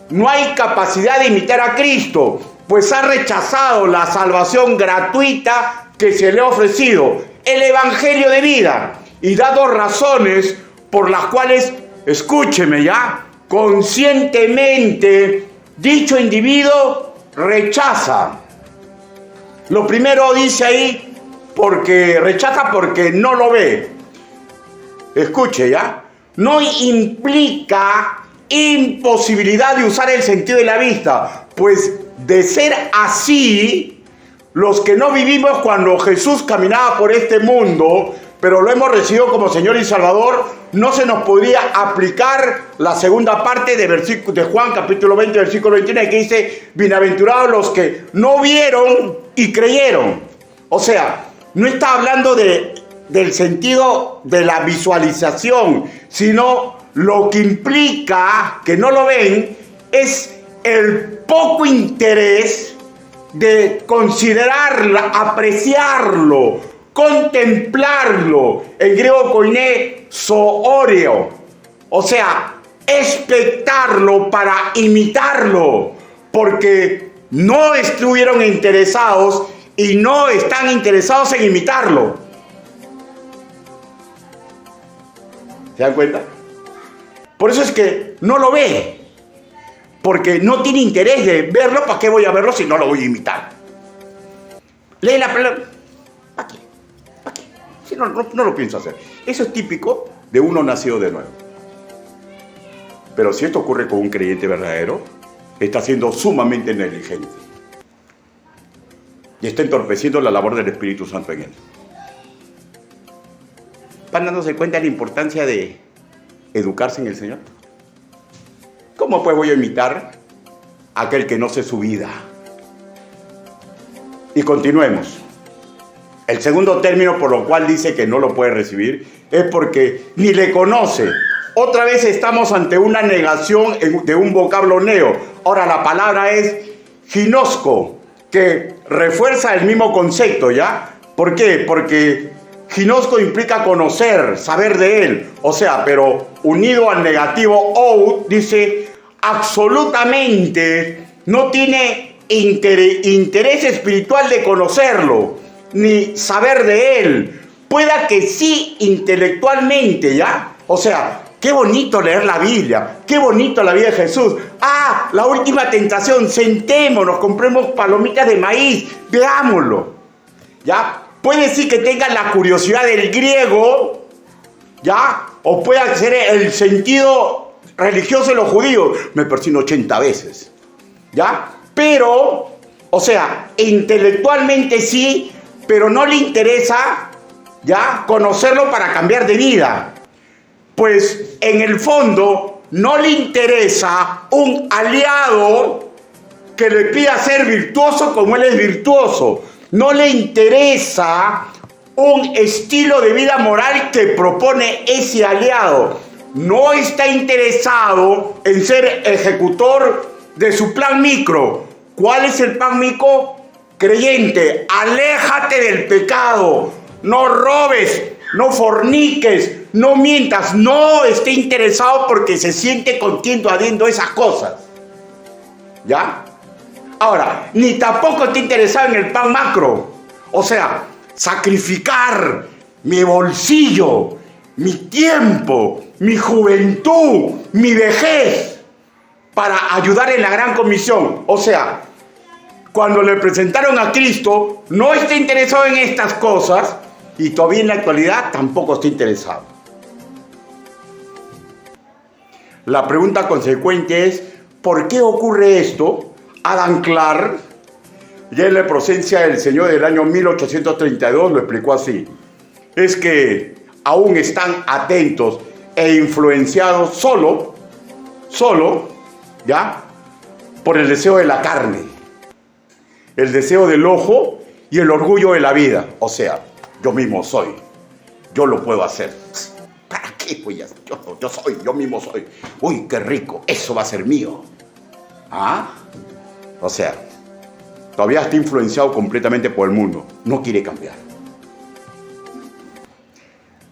no hay capacidad de imitar a Cristo, pues ha rechazado la salvación gratuita que se le ha ofrecido, el Evangelio de vida, y dado razones por las cuales, escúcheme ya, conscientemente dicho individuo rechaza. Lo primero dice ahí, porque rechaza porque no lo ve. Escuche ya, no implica imposibilidad de usar el sentido de la vista, pues de ser así, los que no vivimos cuando Jesús caminaba por este mundo, pero lo hemos recibido como Señor y Salvador, no se nos podría aplicar la segunda parte de Juan capítulo 20, versículo 21, que dice: bienaventurados los que no vieron y creyeron. O sea, no está hablando del sentido de la visualización, sino lo que implica que no lo ven es el poco interés de considerarlo, apreciarlo, contemplarlo. En griego koine zooreo, o sea, expectarlo para imitarlo, porque no estuvieron interesados y no están interesados en imitarlo. ¿Se dan cuenta? Por eso es que no lo ve. porque no tiene interés de verlo. ¿Para qué voy a verlo si no lo voy a imitar? Lee la palabra. ¿Para qué? ¿Para qué? Si no lo pienso hacer. Eso es típico de uno nacido de nuevo. Pero si esto ocurre con un creyente verdadero, está siendo sumamente negligente. Y está entorpeciendo la labor del Espíritu Santo en él. ¿Van dándose cuenta de la importancia de educarse en el Señor? ¿Cómo pues voy a imitar a aquel que no sé su vida? Y continuemos. El segundo término por lo cual dice que no lo puede recibir es porque ni le conoce. Otra vez estamos ante una negación de un vocablo neo. Ahora la palabra es ginosco, que refuerza el mismo concepto, ¿ya? ¿Por qué? Porque ginosco implica conocer, saber de él. O sea, pero unido al negativo ou, dice absolutamente no tiene interés espiritual de conocerlo, ni saber de él. Pueda que sí intelectualmente, ¿ya? O sea, qué bonito leer la Biblia, qué bonito la vida de Jesús. Ah, la última tentación, sentémonos, compremos palomitas de maíz, veámoslo. ¿Ya? Puede decir que tenga la curiosidad del griego, ¿ya? O puede ser el sentido religioso de los judíos. Me persino 80 veces, ¿ya? Pero, o sea, intelectualmente sí, pero no le interesa, ¿ya? Conocerlo para cambiar de vida. Pues en el fondo no le interesa un aliado que le pida ser virtuoso como él es virtuoso. No le interesa un estilo de vida moral que propone ese aliado. No está interesado en ser ejecutor de su plan micro. ¿Cuál es el plan micro? Creyente, aléjate del pecado. No robes, no forniques, no mientas. No esté interesado porque se siente contento haciendo esas cosas. ¿Ya? Ahora, ni tampoco está interesado en el pan macro. O sea, sacrificar mi bolsillo, mi tiempo, mi juventud, mi vejez para ayudar en la gran comisión. O sea, cuando le presentaron a Cristo, no está interesado en estas cosas y todavía en la actualidad tampoco está interesado. La pregunta consecuente es, ¿por qué ocurre esto? Adam Clarke, ya en la presencia del Señor del año 1832, lo explicó así. Es que aún están atentos e influenciados solo, ¿ya? Por el deseo de la carne, el deseo del ojo y el orgullo de la vida. O sea, yo mismo soy, yo lo puedo hacer. ¿Para qué voy a hacer? Yo mismo soy. Uy, qué rico, eso va a ser mío. ¿Ah? O sea, todavía está influenciado completamente por el mundo. No quiere cambiar.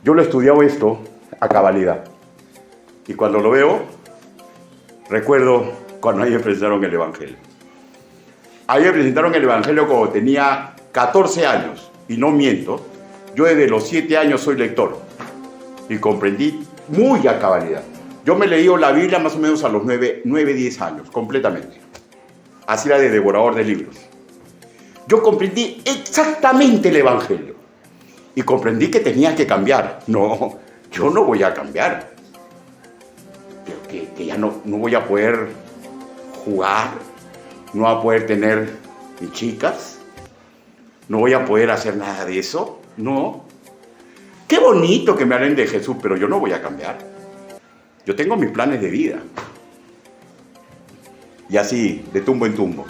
Yo lo he estudiado esto a cabalidad. Y cuando lo veo, recuerdo cuando a mí me presentaron el Evangelio. A mí me presentaron el Evangelio cuando tenía 14 años. Y no miento, yo desde los 7 años soy lector. Y comprendí muy a cabalidad. Yo me leí la Biblia más o menos a los 9, 10 años, completamente. Así era de devorador de libros. Yo comprendí exactamente el Evangelio. Y comprendí que tenía que cambiar. No, yo no voy a cambiar. Que ya no voy a poder jugar. No voy a poder tener ni chicas. No voy a poder hacer nada de eso. No. Qué bonito que me hablen de Jesús, pero yo no voy a cambiar. Yo tengo mis planes de vida. Y así, de tumbo en tumbo,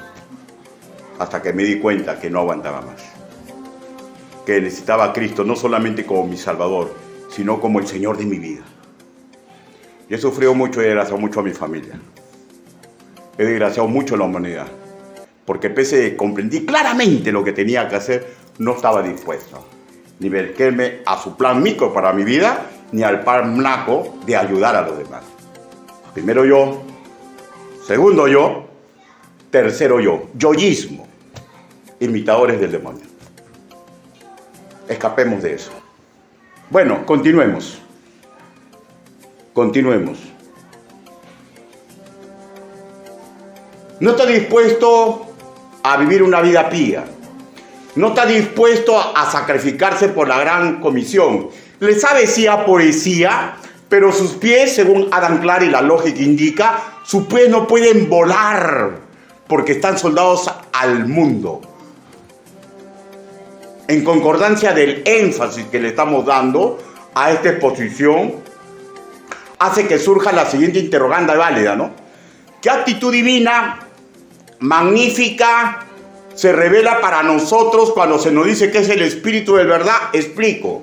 hasta que me di cuenta que no aguantaba más. Que necesitaba a Cristo no solamente como mi Salvador, sino como el Señor de mi vida. Yo he sufrido mucho y he desgraciado mucho a mi familia. He desgraciado mucho a la humanidad. Porque pese a que comprendí claramente lo que tenía que hacer, no estaba dispuesto. Ni verterme a su plan micro para mi vida, ni al plan macro de ayudar a los demás. Primero yo, segundo yo, tercero yo, yoísmo, imitadores del demonio. Escapemos de eso. Bueno, continuemos. no está dispuesto a vivir una vida pía, no está dispuesto a sacrificarse por la gran comisión. Le sabe sí a poesía, pero sus pies, según Adam Clark y la lógica indica, sus pies no pueden volar porque están soldados al mundo. En concordancia del énfasis que le estamos dando a esta exposición, hace que surja la siguiente interrogante válida, ¿no? ¿Qué actitud divina, magnífica, se revela para nosotros cuando se nos dice que es el Espíritu de verdad? Explico.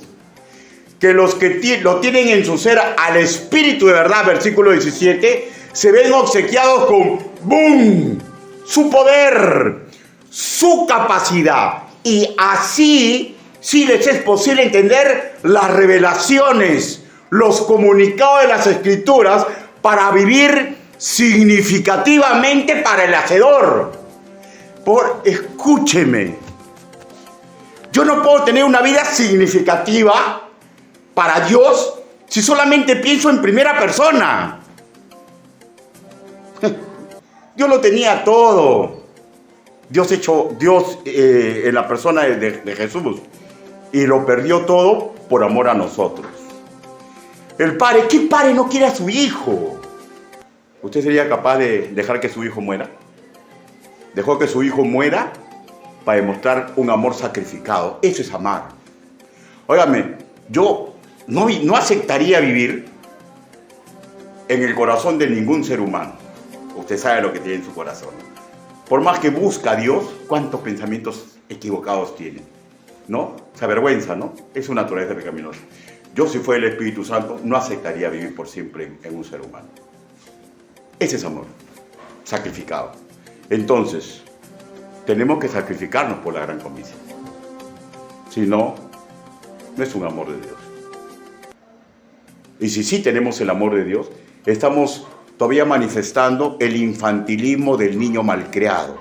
Que los que lo tienen en su ser al Espíritu de verdad, versículo 17, se ven obsequiados con ¡boom!, su poder, su capacidad. Y así sí les es posible entender las revelaciones, los comunicados de las Escrituras para vivir significativamente para el Hacedor. Escúcheme, yo no puedo tener una vida significativa para Dios si solamente pienso en primera persona. Dios lo tenía todo. Dios en la persona de Jesús, y lo perdió todo por amor a nosotros. El padre, ¿qué padre no quiere a su hijo? ¿Usted sería capaz de dejar que su hijo muera? Dejó que su hijo muera para demostrar un amor sacrificado. Eso es amar. Óigame, yo no aceptaría vivir en el corazón de ningún ser humano. Usted sabe lo que tiene en su corazón. Por más que busca a Dios, ¿cuántos pensamientos equivocados tiene? ¿No? Se avergüenza, ¿no? Es una naturaleza pecaminosa. Yo, si fuera el Espíritu Santo, no aceptaría vivir por siempre en un ser humano. Ese es amor, sacrificado. Entonces, tenemos que sacrificarnos por la gran comisión. Si no, no es un amor de Dios. Y si sí tenemos el amor de Dios, estamos todavía manifestando el infantilismo del niño malcriado,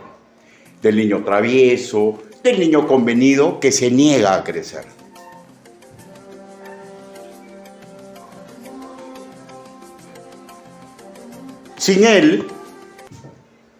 del niño travieso, del niño convenido que se niega a crecer. Sin él,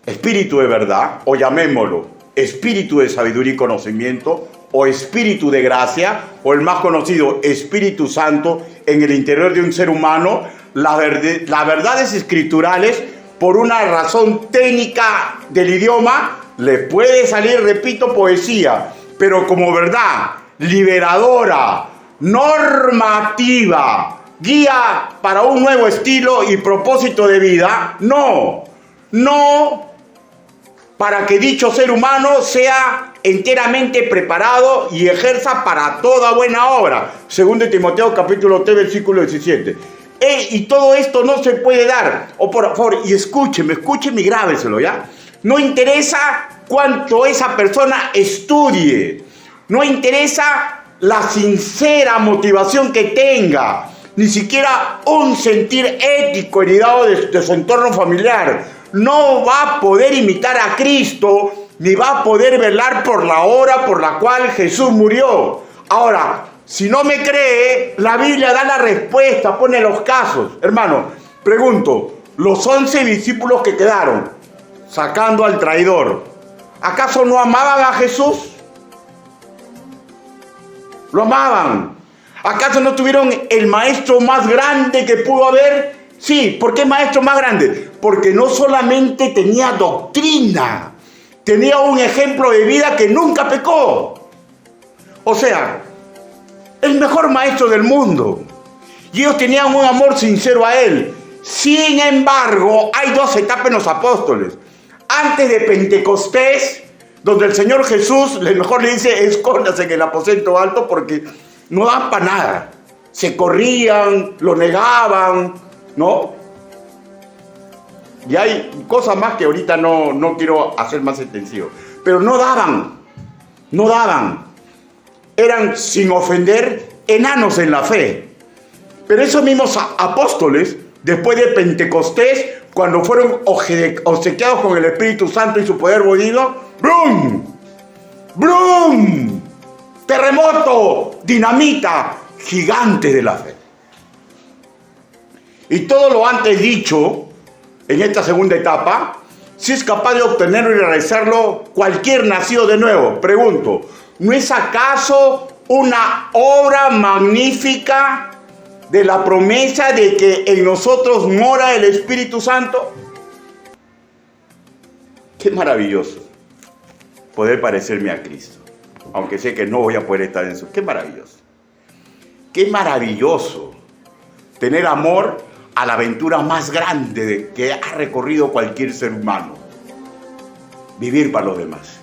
espíritu de verdad, o llamémoslo espíritu de sabiduría y conocimiento, o espíritu de gracia, o el más conocido Espíritu Santo en el interior de un ser humano, las verdades escriturales, por una razón técnica del idioma, le puede salir, repito, poesía, pero como verdad liberadora, normativa, guía para un nuevo estilo y propósito de vida, no para que dicho ser humano sea enteramente preparado y ejerza para toda buena obra. 2 Timoteo capítulo 3, versículo 17. Y todo esto no se puede dar. O por favor, y escúcheme y grábeselo, ¿ya? No interesa cuánto esa persona estudie. No interesa la sincera motivación que tenga. Ni siquiera un sentir ético heredado de su entorno familiar. No va a poder imitar a Cristo, ni va a poder velar por la hora por la cual Jesús murió. Ahora, si no me cree, la Biblia da la respuesta, pone los casos. Hermano, pregunto, los 11 discípulos que quedaron, sacando al traidor, ¿acaso no amaban a Jesús? ¿Lo amaban? ¿Acaso no tuvieron el maestro más grande que pudo haber? Sí, ¿por qué maestro más grande? Porque no solamente tenía doctrina, tenía un ejemplo de vida que nunca pecó. O sea, el mejor maestro del mundo. Y ellos tenían un amor sincero a él. Sin embargo, hay dos etapas en los apóstoles. Antes de Pentecostés, donde el Señor Jesús mejor le dice, escóndase en el aposento alto porque no dan para nada. Se corrían, lo negaban, ¿no? Y hay cosas más que ahorita no quiero hacer más extensivo. Pero no daban. Eran, sin ofender, enanos en la fe. Pero esos mismos apóstoles, después de Pentecostés, cuando fueron obsequiados con el Espíritu Santo y su poder divino, ¡brum! ¡Brum! Terremoto, dinamita, gigantes de la fe. Y todo lo antes dicho, en esta segunda etapa, Si es capaz de obtenerlo y realizarlo cualquier nacido de nuevo, pregunto, ¿no es acaso una obra magnífica de la promesa de que en nosotros mora el Espíritu Santo? Qué maravilloso poder parecerme a Cristo, aunque sé que no voy a poder estar en eso. Qué maravilloso. Qué maravilloso tener amor a la aventura más grande que ha recorrido cualquier ser humano. Vivir para los demás.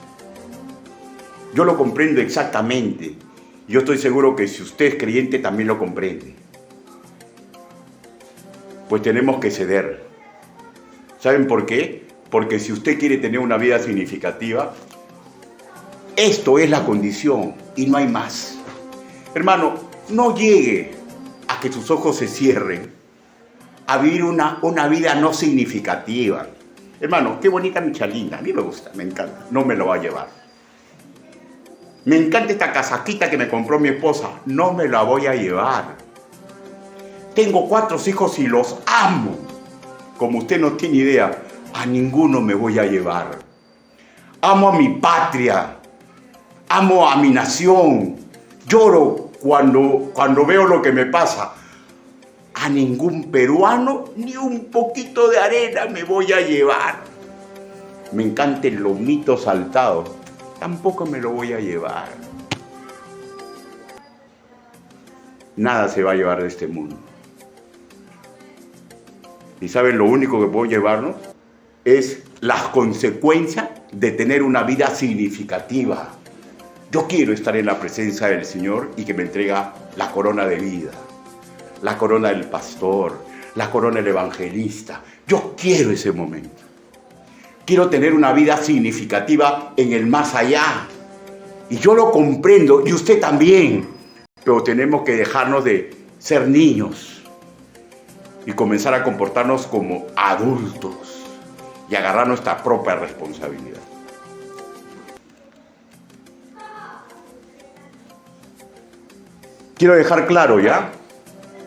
Yo lo comprendo exactamente. Yo estoy seguro que si usted es creyente también lo comprende. Pues tenemos que ceder. ¿Saben por qué? Porque si usted quiere tener una vida significativa, esto es la condición y no hay más. Hermano, no llegue a que sus ojos se cierren a vivir una vida no significativa. Hermano, qué bonita mi chalina, a mí me gusta, me encanta, no me lo va a llevar. Me encanta esta casaquita que me compró mi esposa, no me la voy a llevar. Tengo 4 hijos y los amo. Como usted no tiene idea, a ninguno me voy a llevar. Amo a mi patria, amo a mi nación. Lloro cuando veo lo que me pasa. A ningún peruano ni un poquito de arena me voy a llevar. Me encanta el lomito saltado, tampoco me lo voy a llevar. Nada se va a llevar de este mundo. ¿Y saben lo único que puedo llevarnos? Es las consecuencias de tener una vida significativa. Yo quiero estar en la presencia del Señor y que me entrega la corona de vida, la corona del pastor, la corona del evangelista. Yo quiero ese momento. Quiero tener una vida significativa en el más allá. Y yo lo comprendo, y usted también. Pero tenemos que dejarnos de ser niños y comenzar a comportarnos como adultos y agarrar nuestra propia responsabilidad. Quiero dejar claro ya,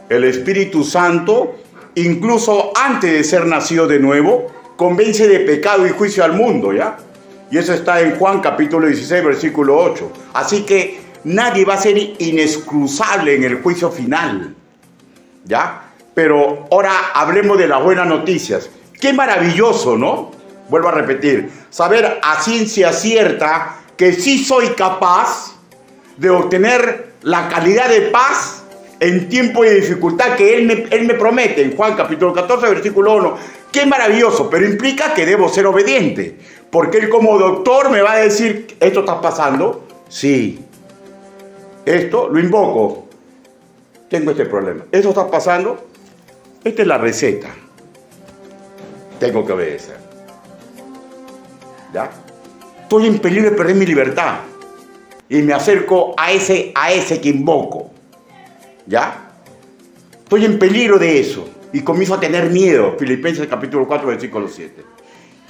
el Espíritu Santo, incluso antes de ser nacido de nuevo, convence de pecado y juicio al mundo, ¿ya? Y eso está en Juan capítulo 16, versículo 8. Así que nadie va a ser inexcusable en el juicio final, ¿ya? Pero ahora hablemos de las buenas noticias. Qué maravilloso, ¿no? Vuelvo a repetir, saber a ciencia cierta que sí soy capaz de obtener la calidad de paz en tiempo de dificultad que Él me promete en Juan capítulo 14, versículo 1. Qué maravilloso, pero implica que debo ser obediente, porque Él como doctor me va a decir, ¿esto está pasando? Sí. Esto lo invoco. Tengo este problema. ¿Esto está pasando? Esta es la receta. Tengo que obedecer. ¿Ya? Estoy en peligro de perder mi libertad. Y me acerco a ese que invoco. ¿Ya? Estoy en peligro de eso. Y comienzo a tener miedo. Filipenses capítulo 4, versículo 7.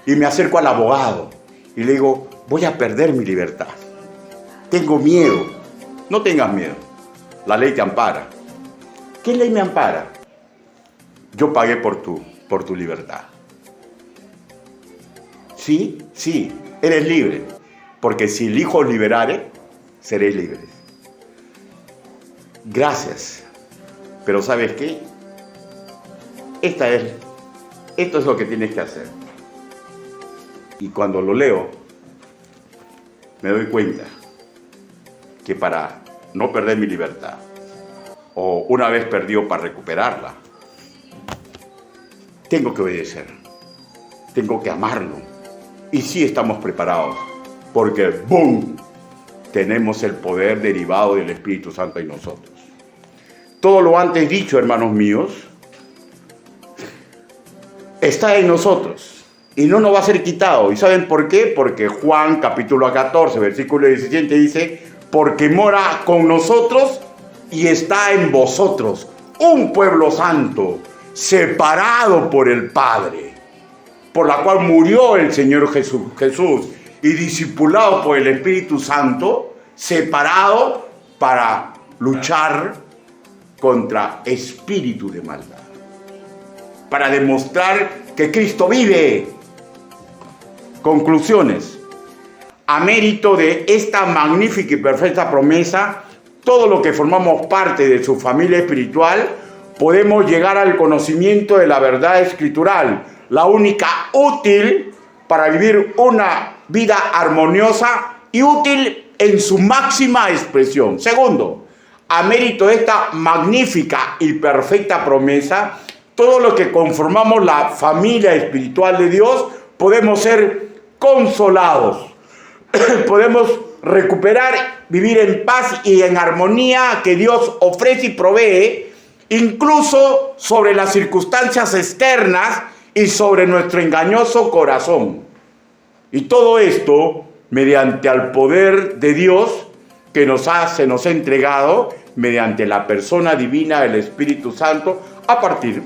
Y me acerco al abogado. Y le digo, voy a perder mi libertad. Tengo miedo. No tengas miedo. La ley te ampara. ¿Qué ley me ampara? Yo pagué por tu libertad. Sí, eres libre. Porque si el Hijo os liberare, seréis libres. Gracias. Pero ¿sabes qué? Esto es lo que tienes que hacer. Y cuando lo leo, me doy cuenta que para no perder mi libertad, o una vez perdido para recuperarla, tengo que obedecer, tengo que amarlo. Y sí estamos preparados, porque ¡boom!, tenemos el poder derivado del Espíritu Santo en nosotros. Todo lo antes dicho, hermanos míos, está en nosotros y no nos va a ser quitado. ¿Y saben por qué? Porque Juan capítulo 14, versículo 17 dice, porque mora con nosotros y está en vosotros un pueblo santo, separado por el Padre, por la cual murió el Señor Jesús y discipulado por el Espíritu Santo, separado para luchar contra espíritu de maldad, para demostrar que Cristo vive. Conclusiones. A mérito de esta magnífica y perfecta promesa, todo lo que formamos parte de su familia espiritual, podemos llegar al conocimiento de la verdad escritural, la única útil para vivir una vida armoniosa y útil en su máxima expresión. Segundo, a mérito de esta magnífica y perfecta promesa, todo lo que conformamos la familia espiritual de Dios, podemos ser consolados, podemos recuperar, vivir en paz y en armonía que Dios ofrece y provee, incluso sobre las circunstancias externas y sobre nuestro engañoso corazón. Y todo esto mediante el poder de Dios que se nos ha entregado mediante la persona divina del Espíritu Santo a partir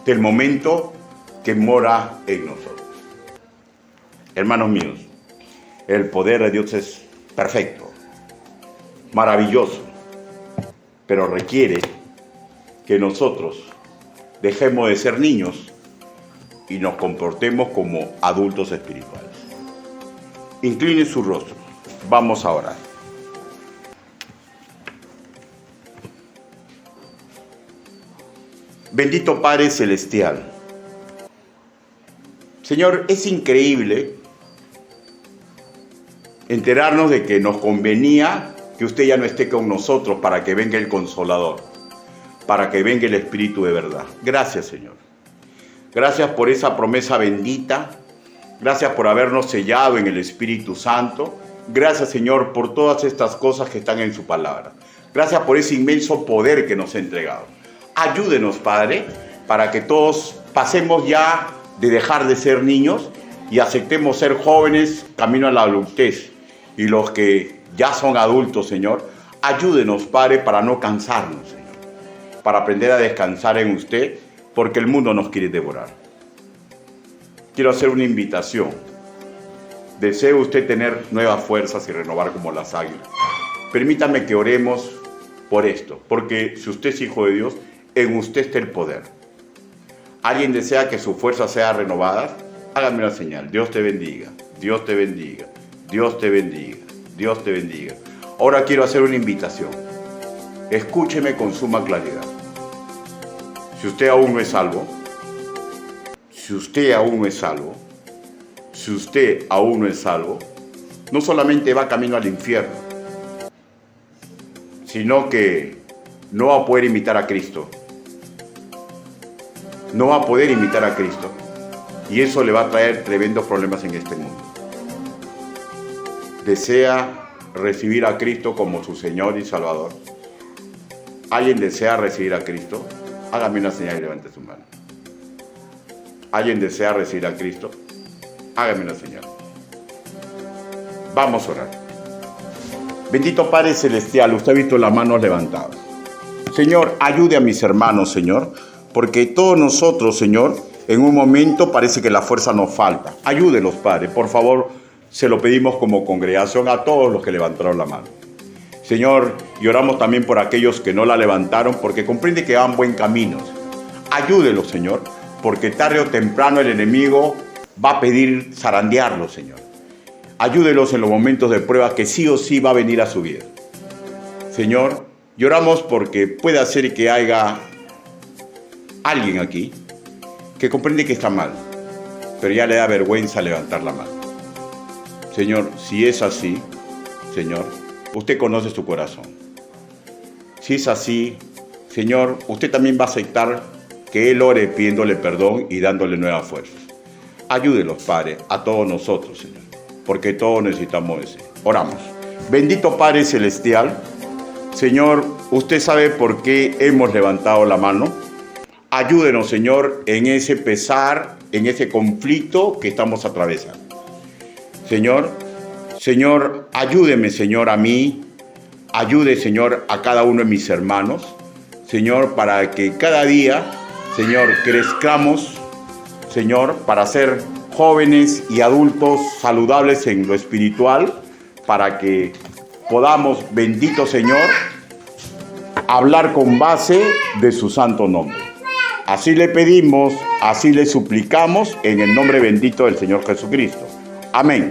del momento que mora en nosotros. Hermanos míos, el poder de Dios es perfecto, maravilloso, pero requiere que nosotros dejemos de ser niños y nos comportemos como adultos espirituales. Incline su rostro. Vamos a orar. Bendito Padre Celestial. Señor, es increíble enterarnos de que nos convenía que usted ya no esté con nosotros para que venga el Consolador, para que venga el Espíritu de verdad. Gracias, Señor. Gracias por esa promesa bendita. Gracias por habernos sellado en el Espíritu Santo. Gracias, Señor, por todas estas cosas que están en su palabra. Gracias por ese inmenso poder que nos ha entregado. Ayúdenos, Padre, para que todos pasemos ya de dejar de ser niños y aceptemos ser jóvenes camino a la adultez. Y los que ya son adultos, Señor, ayúdenos, Padre, para no cansarnos, Señor, para aprender a descansar en usted, porque el mundo nos quiere devorar. Quiero hacer una invitación. ¿Desea usted tener nuevas fuerzas y renovar como las águilas? Permítame que oremos por esto, porque si usted es hijo de Dios, en usted está el poder. ¿Alguien desea que su fuerza sea renovada? Hágame una señal. Dios te bendiga, Dios te bendiga, Dios te bendiga, Dios te bendiga. Ahora quiero hacer una invitación. Escúcheme con suma claridad. Si usted aún no es salvo, si usted aún no es salvo, si usted aún no es salvo, no solamente va camino al infierno, sino que no va a poder imitar a Cristo. No va a poder imitar a Cristo. Y eso le va a traer tremendos problemas en este mundo. ¿Desea recibir a Cristo como su Señor y Salvador? ¿Alguien desea recibir a Cristo? Hágame una señal y levante su mano. ¿Alguien desea recibir a Cristo? Hágame una señal. Vamos a orar. Bendito Padre Celestial, usted ha visto las manos levantadas. Señor, ayude a mis hermanos, Señor, porque todos nosotros, Señor, en un momento parece que la fuerza nos falta. Ayúdelos, Padre, por favor, se lo pedimos como congregación a todos los que levantaron la mano. Señor, y oramos también por aquellos que no la levantaron, porque comprende que van buen camino. Ayúdelos, Señor, porque tarde o temprano el enemigo va a pedir zarandearlos, Señor. Ayúdelos en los momentos de prueba que sí o sí va a venir a su vida. Señor, y oramos porque puede ser que haya alguien aquí que comprende que está mal, pero ya le da vergüenza levantar la mano. Señor, si es así, Señor, usted conoce su corazón. Si es así, Señor, usted también va a aceptar que Él ore pidiéndole perdón y dándole nuevas fuerzas. Ayúdelos, Padre, a todos nosotros, Señor, porque todos necesitamos ese. Oramos. Bendito Padre Celestial, Señor, usted sabe por qué hemos levantado la mano. Ayúdenos, Señor, en ese pesar, en ese conflicto que estamos atravesando. Señor, ayúdeme, Señor, a mí. Ayude, Señor, a cada uno de mis hermanos. Señor, para que cada día, Señor, crezcamos, Señor, para ser jóvenes y adultos saludables en lo espiritual, para que podamos, bendito Señor, hablar con base de su santo nombre. Así le pedimos, así le suplicamos en el nombre bendito del Señor Jesucristo. Amén.